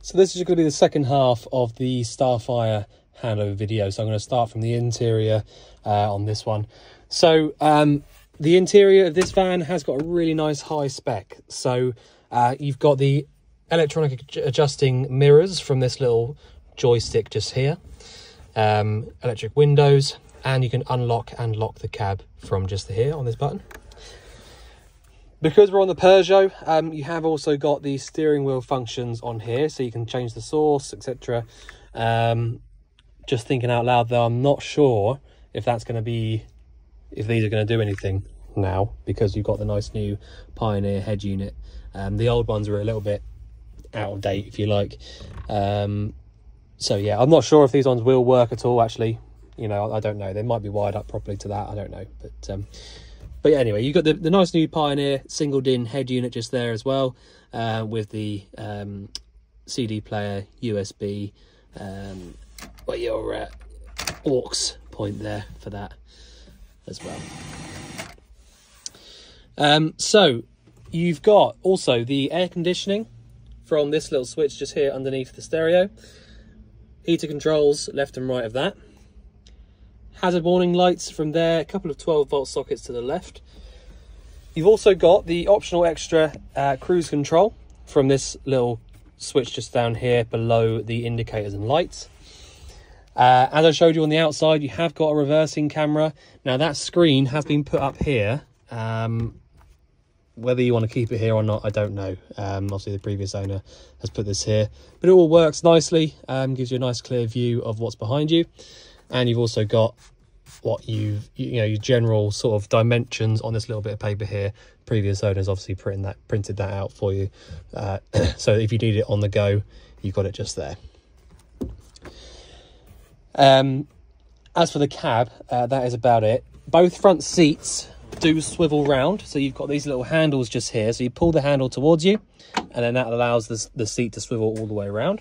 So this is going to be the second half of the Starfire handover video. So I'm going to start from the interior on this one. So the interior of this van has got a really nice high spec. So you've got the electronic adjusting mirrors from this little joystick just here, electric windows, and you can unlock and lock the cab from just here on this button. Because we're on the Peugeot, you have also got the steering wheel functions on here, so you can change the source, etc. Just thinking out loud though, I'm not sure if that's going to be, if these are going to do anything now, because you've got the nice new Pioneer head unit. The old ones were a little bit out of date, if you like. So yeah, I'm not sure if these ones will work at all, actually. You know, I don't know. They might be wired up properly to that, I don't know. But yeah, anyway, you've got the nice new Pioneer single DIN head unit just there as well, with the CD player, USB, your aux point there for that as well. So you've got also the air conditioning from this little switch just here underneath the stereo. Heater controls left and right of that. Hazard warning lights from there, a couple of 12-volt sockets to the left. You've also got the optional extra cruise control from this little switch just down here below the indicators and lights. As I showed you on the outside, you have got a reversing camera. Now that screen has been put up here. Whether you want to keep it here or not, I don't know. Obviously the previous owner has put this here, but it all works nicely, gives you a nice clear view of what's behind you. And you've also got what your general sort of dimensions on this little bit of paper here. Previous owners obviously printed that out for you. So if you need it on the go, you've got it just there. As for the cab, that is about it. Both front seats do swivel round. So you've got these little handles just here. So you pull the handle towards you, and then that allows the seat to swivel all the way around.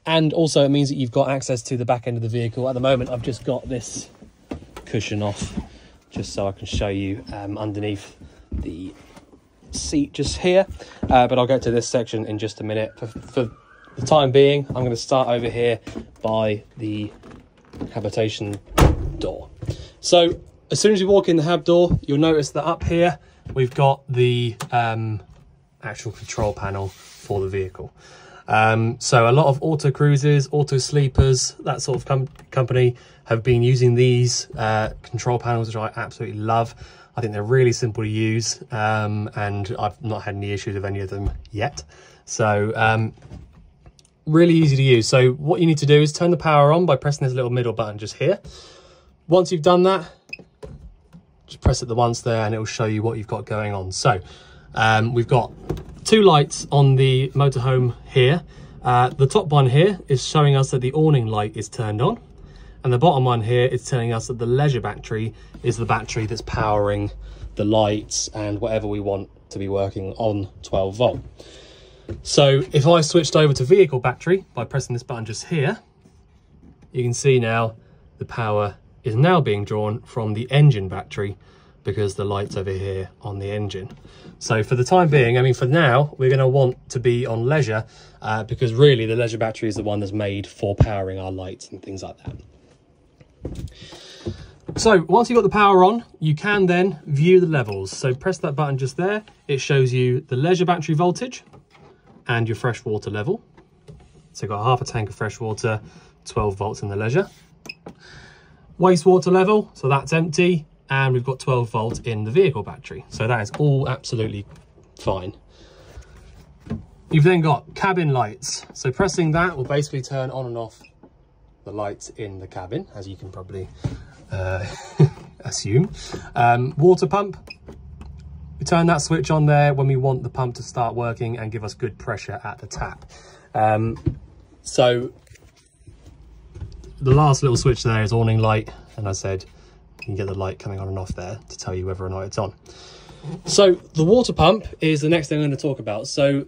And also it means that you've got access to the back end of the vehicle. At the moment, I've just got this cushion off, just so I can show you underneath the seat just here. But I'll get to this section in just a minute. For the time being, I'm going to start over here by the habitation door. So as soon as you walk in the hab door, you'll notice that up here, we've got the actual control panel for the vehicle. So a lot of Autocruises, Auto Sleepers, that sort of company have been using these control panels, which I absolutely love. I think they're really simple to use, and I've not had any issues with any of them yet. So really easy to use. So what you need to do is turn the power on by pressing this little middle button just here. Once you've done that, just press it the once there and it will show you what you've got going on. So we've got two lights on the motorhome here. The top one here is showing us that the awning light is turned on, and the bottom one here is telling us that the leisure battery is the battery that's powering the lights and whatever we want to be working on 12 volt. So if I switched over to vehicle battery by pressing this button just here, you can see now the power is now being drawn from the engine battery, because the light's over here on the engine. So for the time being, I mean, for now, we're going to want to be on leisure, because really the leisure battery is the one that's made for powering our lights and things like that. So once you've got the power on, you can then view the levels. So press that button just there. It shows you the leisure battery voltage and your fresh water level. So you've got half a tank of fresh water, 12 volts in the leisure. Wastewater level, so that's empty. And we've got 12 volts in the vehicle battery. So that is all absolutely fine. You've then got cabin lights. So pressing that will basically turn on and off the lights in the cabin, as you can probably assume. Water pump. We turn that switch on there when we want the pump to start working and give us good pressure at the tap. So the last little switch there is awning light, and I said you can get the light coming on and off there to tell you whether or not it's on. So the water pump is the next thing I'm going to talk about. So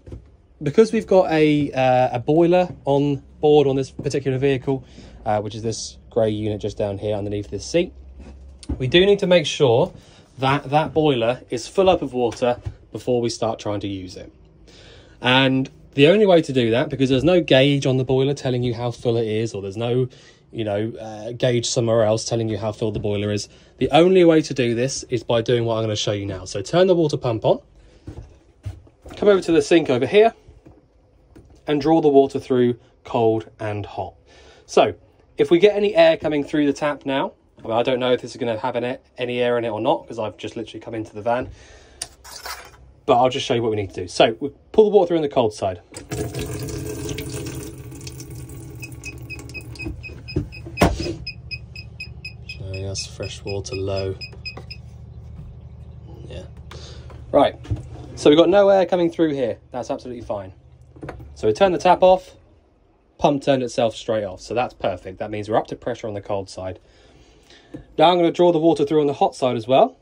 because we've got a boiler on board on this particular vehicle, which is this grey unit just down here underneath this seat, we do need to make sure that that boiler is full up of water before we start trying to use it. And The only way to do that, because there's no gauge on the boiler telling you how full it is, or there's no, you know, gauge somewhere else telling you how full the boiler is. The only way to do this is by doing what I'm going to show you now. So turn the water pump on, come over to the sink over here, and draw the water through cold and hot. So if we get any air coming through the tap now, I mean, I don't know if this is going to have any air in it or not, because I've just literally come into the van, but I'll just show you what we need to do. So we pull the water through on the cold side. Showing us fresh water low. Yeah. Right. So we've got no air coming through here. That's absolutely fine. So we turn the tap off, pump turned itself straight off. So that's perfect. That means we're up to pressure on the cold side. Now I'm going to draw the water through on the hot side as well.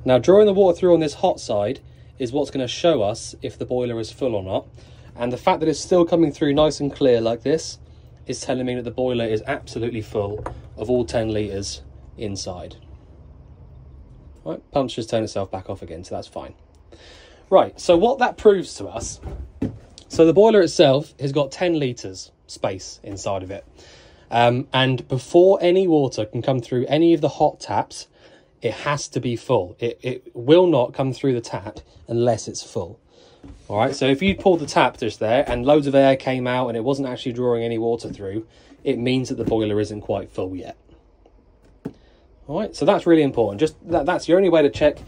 Now drawing the water through on this hot side is what's going to show us if the boiler is full or not. And the fact that it's still coming through nice and clear like this is telling me that the boiler is absolutely full of all 10 litres inside. Right, pump's just turned itself back off again, so that's fine. Right, so what that proves to us, so the boiler itself has got 10 litres space inside of it. And before any water can come through any of the hot taps, it has to be full. It will not come through the tap unless it's full. All right, so if you pulled the tap just there and loads of air came out and it wasn't actually drawing any water through, it means that the boiler isn't quite full yet. All right, so that's really important. Just that's your only way to check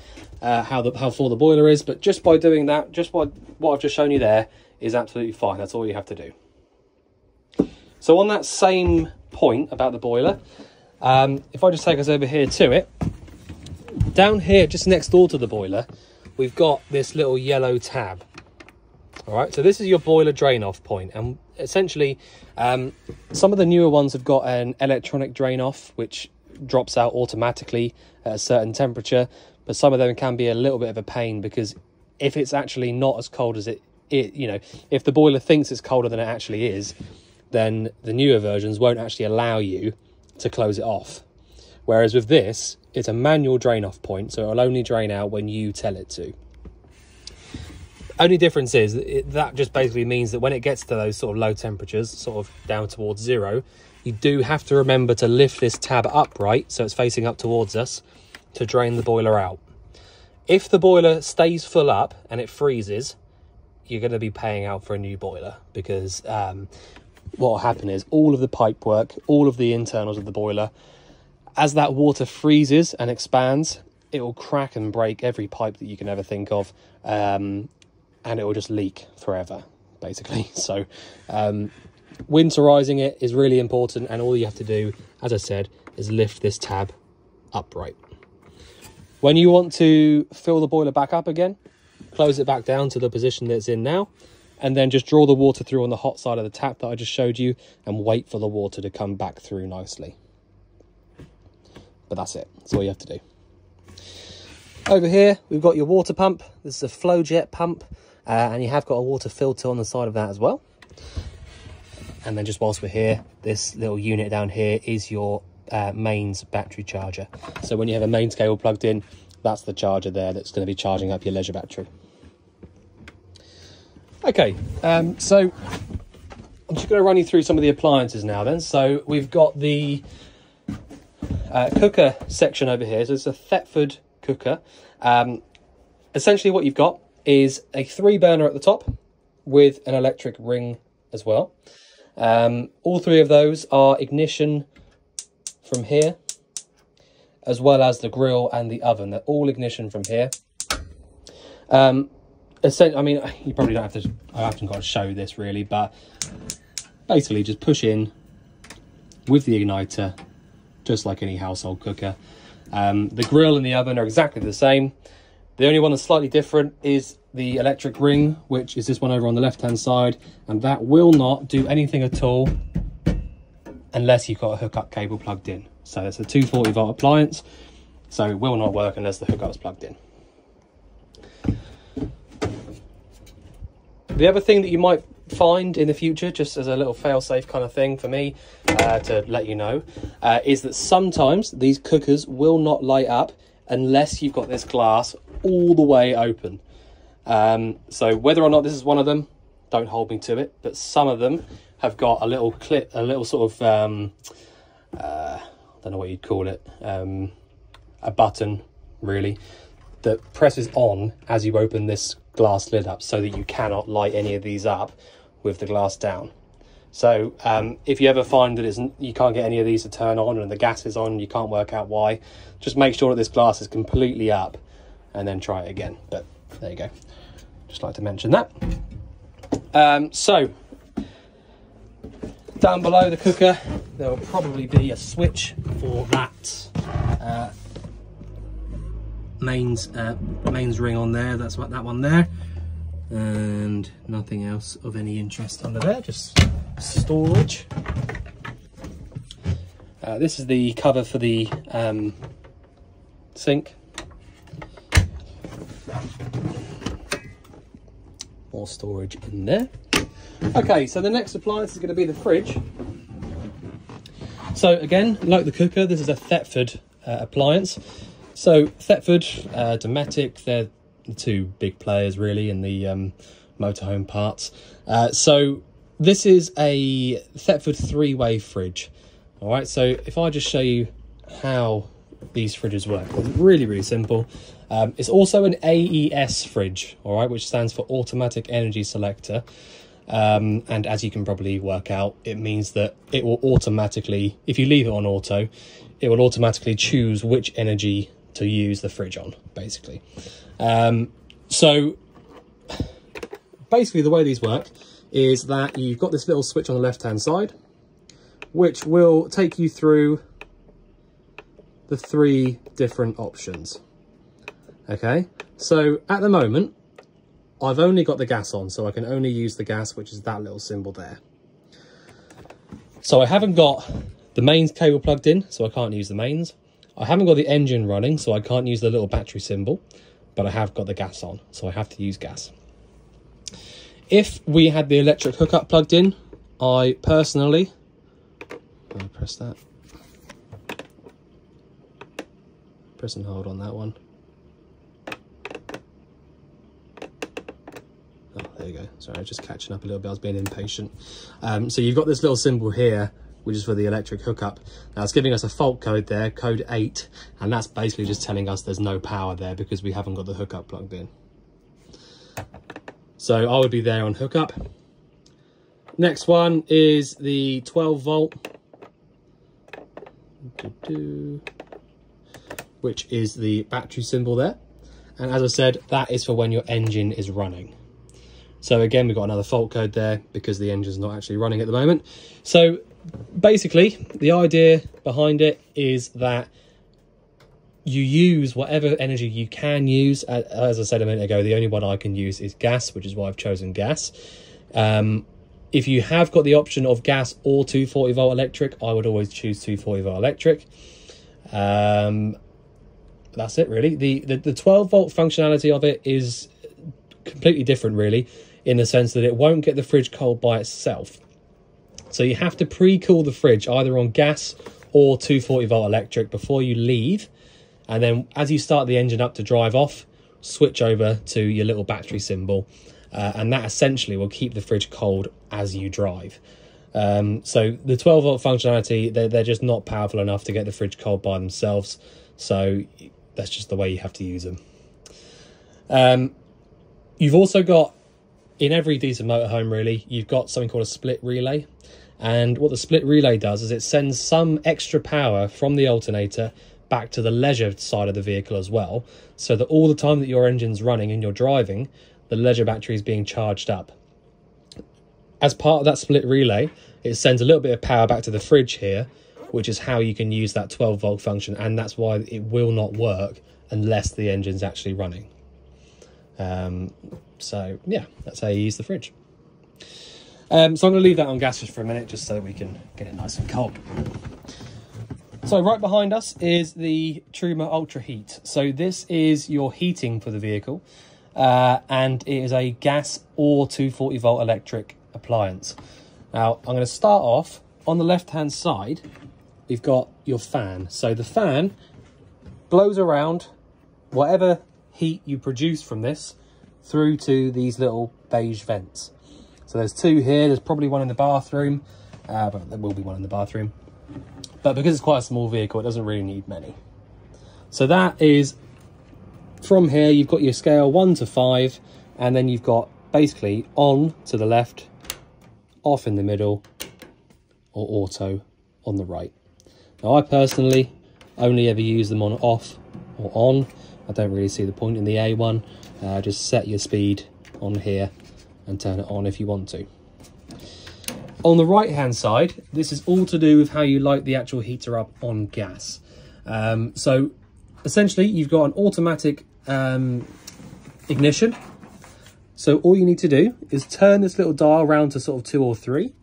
how full the boiler is. But just by doing that, just what I've just shown you there is absolutely fine. That's all you have to do. So on that same point about the boiler, if I just take us over here to it, down here, just next door to the boiler, we've got this little yellow tab. All right, so this is your boiler drain off point, and essentially some of the newer ones have got an electronic drain off which drops out automatically at a certain temperature, but some of them can be a little bit of a pain, because if it's actually not as cold as it you know, if the boiler thinks it's colder than it actually is, then the newer versions won't actually allow you to close it off. Whereas with this, it's a manual drain off point, so it'll only drain out when you tell it to. Only difference is that just basically means that when it gets to those sort of low temperatures, sort of down towards 0, you do have to remember to lift this tab upright so it's facing up towards us to drain the boiler out. If the boiler stays full up and it freezes, you're going to be paying out for a new boiler, because what will happen is all of the pipe work, all of the internals of the boiler, as that water freezes and expands, it will crack and break every pipe that you can ever think of, and it will just leak forever, basically. So winterizing it is really important, and all you have to do, as I said, is lift this tab upright. When you want to fill the boiler back up again, close it back down to the position that it's in now, and then just draw the water through on the hot side of the tap that I just showed you, and wait for the water to come back through nicely. But that's it. That's all you have to do. Over here, we've got your water pump. This is a flow jet pump, and you have got a water filter on the side of that as well. And then just whilst we're here, this little unit down here is your mains battery charger. So when you have a mains cable plugged in, that's the charger there that's going to be charging up your leisure battery. Okay, so I'm just going to run you through some of the appliances now then. So we've got the cooker section over here. So it's a Thetford cooker. Essentially what you've got is a 3-burner at the top with an electric ring as well. All 3 of those are ignition from here, as well as the grill and the oven. They're all ignition from here. I mean, you probably don't have to, I haven't got to show this really, but basically just push in with the igniter, just like any household cooker. The grill and the oven are exactly the same. The only one that's slightly different is the electric ring, which is this one over on the left-hand side, and that will not do anything at all unless you've got a hookup cable plugged in. So it's a 240-volt appliance, so it will not work unless the hookup's plugged in. The other thing that you might find in the future, just as a little fail-safe kind of thing for me to let you know, is that sometimes these cookers will not light up unless you've got this glass all the way open. So whether or not this is one of them, don't hold me to it, but some of them have got a little clip, a little sort of I don't know what you'd call it, a button really, that presses on as you open this glass lid up, so that you cannot light any of these up with the glass down. So if you ever find that you can't get any of these to turn on and the gas is on, you can't work out why, just make sure that this glass is completely up and then try it again. But there you go, just like to mention that. So down below the cooker there will probably be a switch for that mains ring on there. That's what that one there, and nothing else of any interest under there, just storage. This is the cover for the sink. More storage in there. Okay, so the next appliance is going to be the fridge. So again, like the cooker, this is a Thetford appliance. So Thetford, Dometic, they're the two big players really in the motorhome parts. So this is a Thetford 3-way fridge. All right, so if I just show you how these fridges work, it's really, really simple. It's also an AES fridge, all right, which stands for Automatic Energy Selector. And as you can probably work out, it means that it will automatically, if you leave it on auto, it will automatically choose which energy to use the fridge on, basically. So basically the way these work is that you've got this little switch on the left hand side, which will take you through the 3 different options. Okay, so at the moment I've only got the gas on, so I can only use the gas, which is that little symbol there. So I haven't got the mains cable plugged in, so I can't use the mains. I haven't got the engine running, so I can't use the little battery symbol, but I have got the gas on, so I have to use gas. If we had the electric hookup plugged in, I personally, I'll press that, press and hold on that one. Oh, there you go. Sorry, I was just catching up a little bit. I was being impatient. So you've got this little symbol here, which is for the electric hookup. Now it's giving us a fault code there, code 8, and that's basically just telling us there's no power there because we haven't got the hookup plugged in. So I would be there on hookup. Next one is the 12 volt, which is the battery symbol there. And as I said, that is for when your engine is running. So again, we've got another fault code there because the engine's not actually running at the moment. So basically, the idea behind it is that you use whatever energy you can use. As I said a minute ago, the only one I can use is gas, which is why I've chosen gas. If you have got the option of gas or 240 volt electric, I would always choose 240 volt electric. That's it really. The 12 volt functionality of it is completely different really, in the sense that it won't get the fridge cold by itself. So you have to pre-cool the fridge either on gas or 240 volt electric before you leave, and then as you start the engine up to drive off, switch over to your little battery symbol, and that essentially will keep the fridge cold as you drive. So the 12 volt functionality, they're just not powerful enough to get the fridge cold by themselves, so that's just the way you have to use them. You've also got, in every decent motorhome really, you've got something called a split relay. And what the split relay does is it sends some extra power from the alternator back to the leisure side of the vehicle as well, so that all the time that your engine's running and you're driving, the leisure battery is being charged up. As part of that split relay, it sends a little bit of power back to the fridge here, which is how you can use that 12 volt function, and that's why it will not work unless the engine's actually running. So yeah, that's how you use the fridge. So I'm going to leave that on gas just for a minute, just so we can get it nice and cold. So right behind us is the Truma Ultra Heat. So this is your heating for the vehicle, and it is a gas or 240 volt electric appliance. Now I'm going to start off on the left hand side. We've got your fan. So the fan blows around whatever heat you produce from this through to these little beige vents. So there's two here, there's probably one in the bathroom, but there will be one in the bathroom. But because it's quite a small vehicle, it doesn't really need many. So that is, from here, you've got your scale 1 to 5, and then you've got basically on to the left, off in the middle, or auto on the right. Now I personally only ever use them on off or on. I don't really see the point in the A one. Just set your speed on here and turn it on if you want to. On the right hand side, this is all to do with how you light the actual heater up on gas. So essentially you've got an automatic ignition. So all you need to do is turn this little dial around to sort of 2 or 3.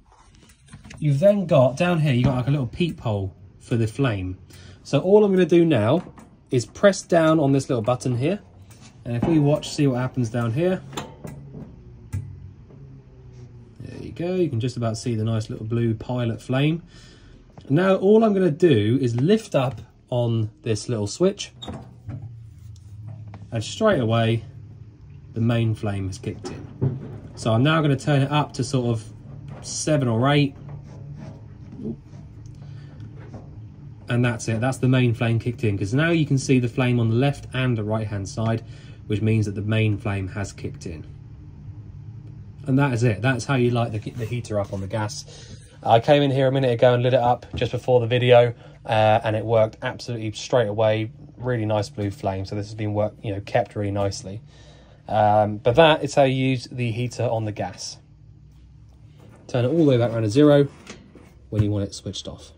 You've then got, down here, you've got like a little peephole for the flame. So all I'm going to do now is press down on this little button here. And if we watch, see what happens down here. There you go. You can just about see the nice little blue pilot flame. Now all I'm going to do is lift up on this little switch. And straight away, the main flame has kicked in. So I'm now going to turn it up to sort of 7 or 8. And that's it, that's the main flame kicked in, because now you can see the flame on the left and the right hand side, which means that the main flame has kicked in. And that is it, that's how you light the heater up on the gas. I came in here a minute ago and lit it up just before the video, and it worked absolutely straight away. Really nice blue flame, so this has been kept really nicely. But that is how you use the heater on the gas. Turn it all the way back around to 0 when you want it switched off.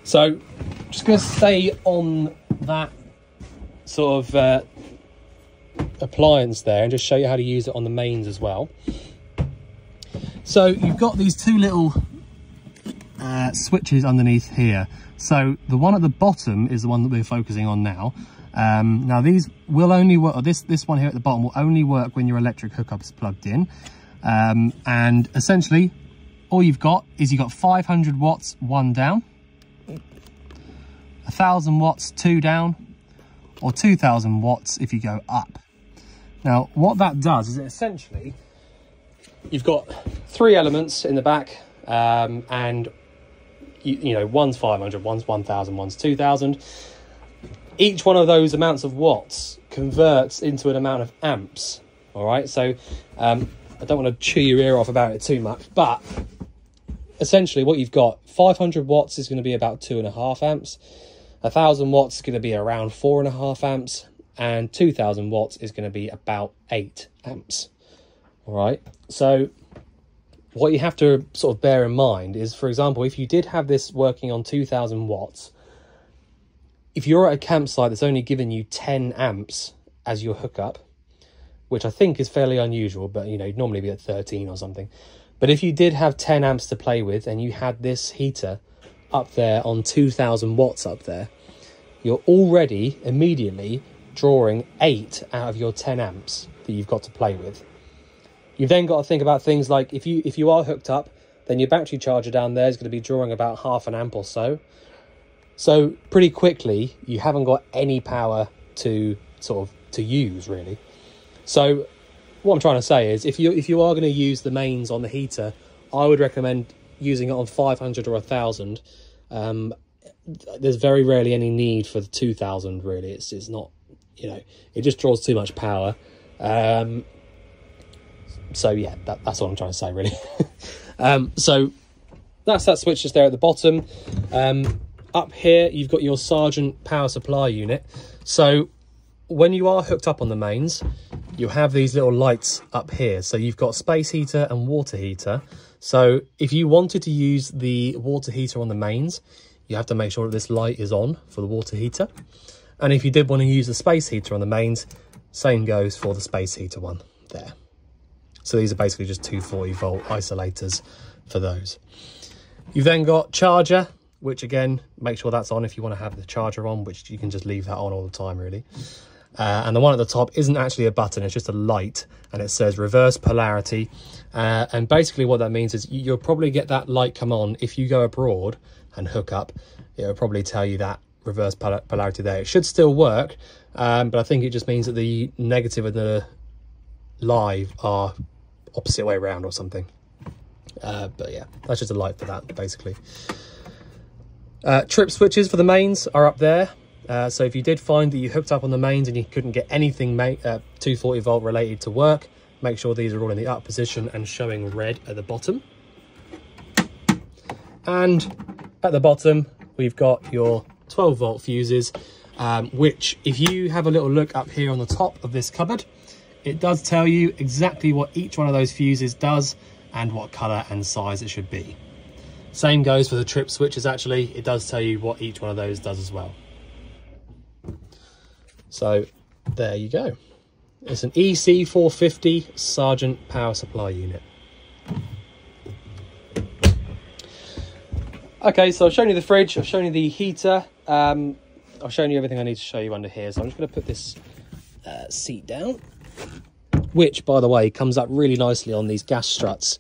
So, just going to stay on that sort of appliance there and just show you how to use it on the mains as well. So, you've got these two little switches underneath here. So, the one at the bottom is the one that we're focusing on now. Now, these will only work, or this one here at the bottom will only work when your electric hookup is plugged in. And essentially, all you've got is 500 watts, 1 down. 1000 watts, 2 down, or 2000 watts if you go up. Now, what that does is essentially, you've got 3 elements in the back, and one's 500, one's 1000, one's 2000. Each one of those amounts of watts converts into an amount of amps. All right, so I don't want to chew your ear off about it too much, but essentially what you've got, 500 watts is going to be about 2.5 amps. 1000 watts is going to be around 4.5 amps, and 2000 watts is going to be about 8 amps. All right, so what you have to sort of bear in mind is, for example, if you did have this working on 2000 watts, if you're at a campsite that's only given you 10 amps as your hookup, which I think is fairly unusual, but you'd normally be at 13 or something. But if you did have 10 amps to play with and you had this heater up there on 2000 watts up there, you're already immediately drawing 8 out of your 10 amps that you've got to play with. You've then got to think about things like, if you are hooked up, then your battery charger down there is going to be drawing about 0.5 amp or so. So pretty quickly, you haven't got any power to use really. So what I'm trying to say is, if you are going to use the mains on the heater, I would recommend using it on 500 or 1000. There's very rarely any need for the 2000 really. It's not, it just draws too much power. So yeah, that's what I'm trying to say really. So that's that switch just there at the bottom. Up here, you've got your Sargent power supply unit. So when you are hooked up on the mains, you have these little lights up here. So you've got space heater and water heater. So if you wanted to use the water heater on the mains, you have to make sure that this light is on for the water heater. And if you did want to use the space heater on the mains, same goes for the space heater one there. So these are basically just 240 volt isolators for those. You've then got charger, which again, make sure that's on if you want to have the charger on, which you can just leave that on all the time really. And the one at the top isn't actually a button, it's just a light, and it says reverse polarity. And basically what that means is you'll probably get that light come on if you go abroad and hook up. It'll probably tell you that reverse polarity there. It should still work, but I think it just means that the negative and the live are opposite way around or something. But yeah, that's just a light for that, basically. Trip switches for the mains are up there. So if you did find that you hooked up on the mains and you couldn't get anything 240 volt related to work, make sure these are all in the up position and showing red at the bottom. And at the bottom, we've got your 12 volt fuses, which if you have a little look up here on the top of this cupboard, it does tell you exactly what each one of those fuses does and what color and size it should be. Same goes for the trip switches, actually. It does tell you what each one of those does as well. So there you go. It's an EC450 Sargent power supply unit. Okay, so I've shown you the fridge, I've shown you the heater, I've shown you everything I need to show you under here. So I'm just going to put this seat down, which, by the way, comes up really nicely on these gas struts,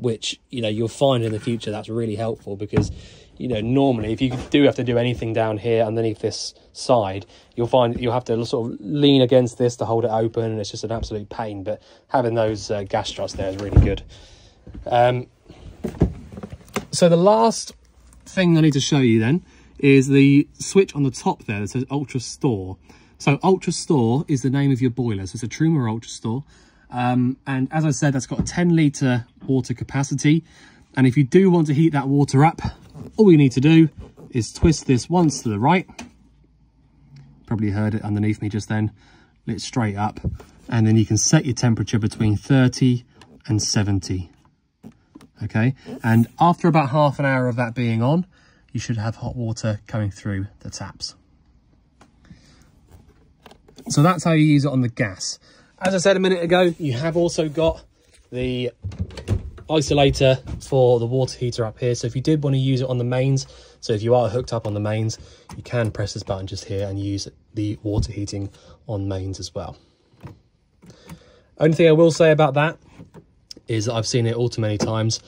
which, you know, you'll find in the future that's really helpful because, you know, normally if you do have to do anything down here underneath this side, you'll find you'll have to sort of lean against this to hold it open, and it's just an absolute pain. But having those gas struts there is really good. So the last thing I need to show you then is the switch on the top there that says Ultra Store. So Ultra Store is the name of your boiler. So it's a Truma Ultra Store. And as I said, that's got a 10 litre water capacity. And if you do want to heat that water up, all you need to do is twist this once to the right. Probably heard it underneath me just then. Lit straight up. And then you can set your temperature between 30 and 70. Okay, and after about half an hour of that being on, you should have hot water coming through the taps. So that's how you use it on the gas. As I said a minute ago, you have also got the isolator for the water heater up here. So if you did want to use it on the mains, so if you are hooked up on the mains, you can press this button just here and use the water heating on mains as well. Only thing I will say about that is I've seen it all too many times.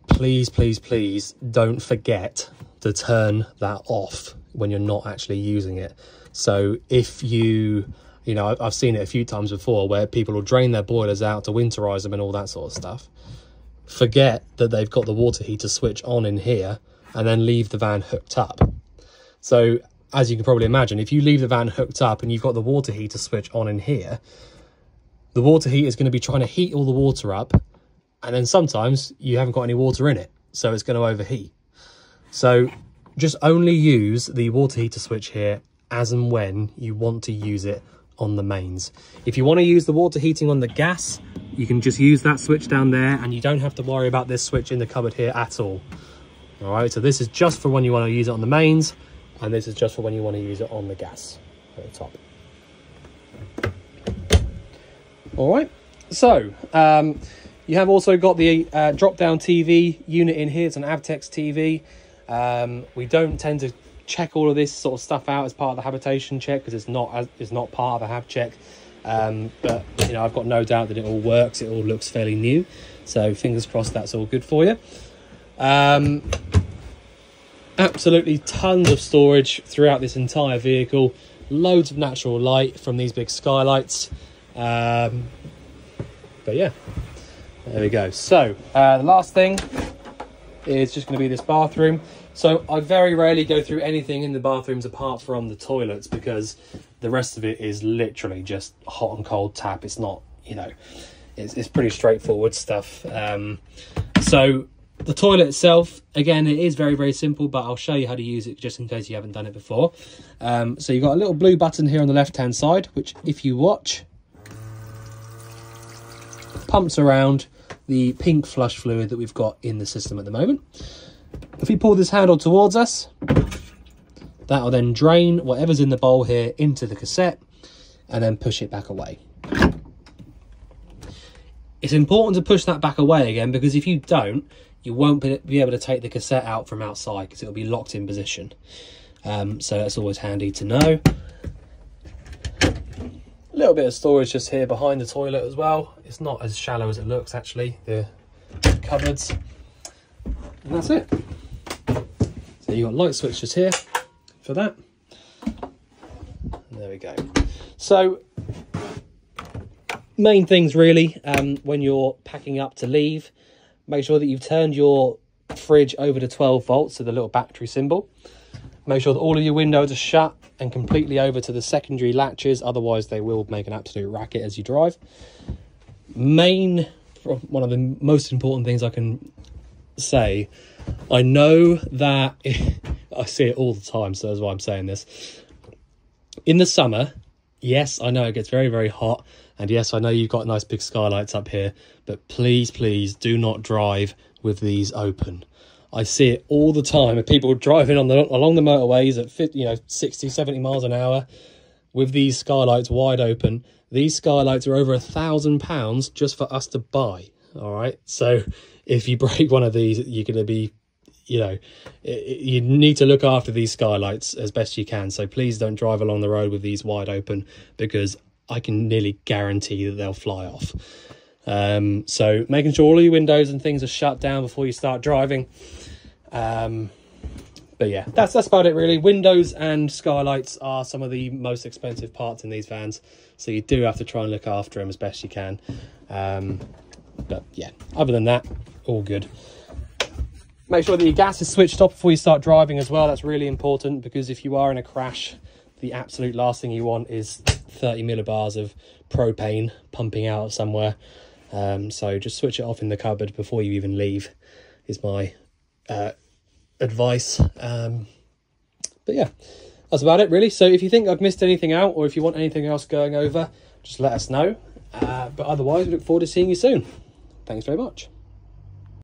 Please, please, please don't forget to turn that off when you're not actually using it. So if you know, I've seen it a few times before where people will drain their boilers out to winterize them and all that sort of stuff. Forget that they've got the water heater switch on in here and then leave the van hooked up. So as you can probably imagine, if you leave the van hooked up and you've got the water heater switch on in here, the water heater is going to be trying to heat all the water up, and then sometimes you haven't got any water in it, so it's going to overheat. So just only use the water heater switch here as and when you want to use it on the mains. If you want to use the water heating on the gas, you can just use that switch down there, and you don't have to worry about this switch in the cupboard here at all. All right, so this is just for when you want to use it on the mains, and this is just for when you want to use it on the gas at the top. All right, so you have also got the drop-down TV unit in here. It's an Avtex TV. We don't tend to check all of this sort of stuff out as part of the habitation check because it's not part of a hab check. But you know, I've got no doubt that it all works. It all looks fairly new, so fingers crossed that's all good for you. Absolutely tons of storage throughout this entire vehicle. Loads of natural light from these big skylights. But yeah, there we go. So the last thing is just going to be this bathroom. So I very rarely go through anything in the bathrooms apart from the toilets because the rest of it is literally just hot and cold tap. It's not, you know, it's pretty straightforward stuff. So the toilet itself, again, it is very, very simple, but I'll show you how to use it just in case you haven't done it before. So you've got a little blue button here on the left hand side, which if you watch, pumps around the pink flush fluid that we've got in the system at the moment. If we pull this handle towards us, that'll then drain whatever's in the bowl here into the cassette and then push it back away. It's important to push that back away again because if you don't, you won't be able to take the cassette out from outside because it'll be locked in position. So that's always handy to know. A little bit of storage just here behind the toilet as well. It's not as shallow as it looks actually, the cupboards. And that's it. So you've got light switch just here, for that. And there we go. So main things really, when you're packing up to leave, make sure that you've turned your fridge over to 12 volts, so the little battery symbol. Make sure that all of your windows are shut and completely over to the secondary latches, otherwise they will make an absolute racket as you drive. One of the most important things I can say, I know that I see it all the time, so that's why I'm saying this. In the summer, yes, I know it gets very, very hot, and yes, I know you've got nice big skylights up here, but please, please do not drive with these open. I see it all the time of people driving along the motorways at 60, 70 miles an hour with these skylights wide open. These skylights are over £1,000 just for us to buy. All right, so if you break one of these, you're going to be, you need to look after these skylights as best you can. So please don't drive along the road with these wide open, because I can nearly guarantee that they'll fly off. So making sure all your windows and things are shut down before you start driving. But yeah, that's about it really. Windows and skylights are some of the most expensive parts in these vans, so you do have to try and look after them as best you can. But yeah, other than that, all good. Make sure that your gas is switched off before you start driving as well. That's really important, because if you are in a crash, the absolute last thing you want is 30 millibars of propane pumping out of somewhere. So just switch it off in the cupboard before you even leave is my advice. But yeah, that's about it really. So if you think I've missed anything out, or if you want anything else going over, just let us know. But otherwise, we look forward to seeing you soon. Thanks very much.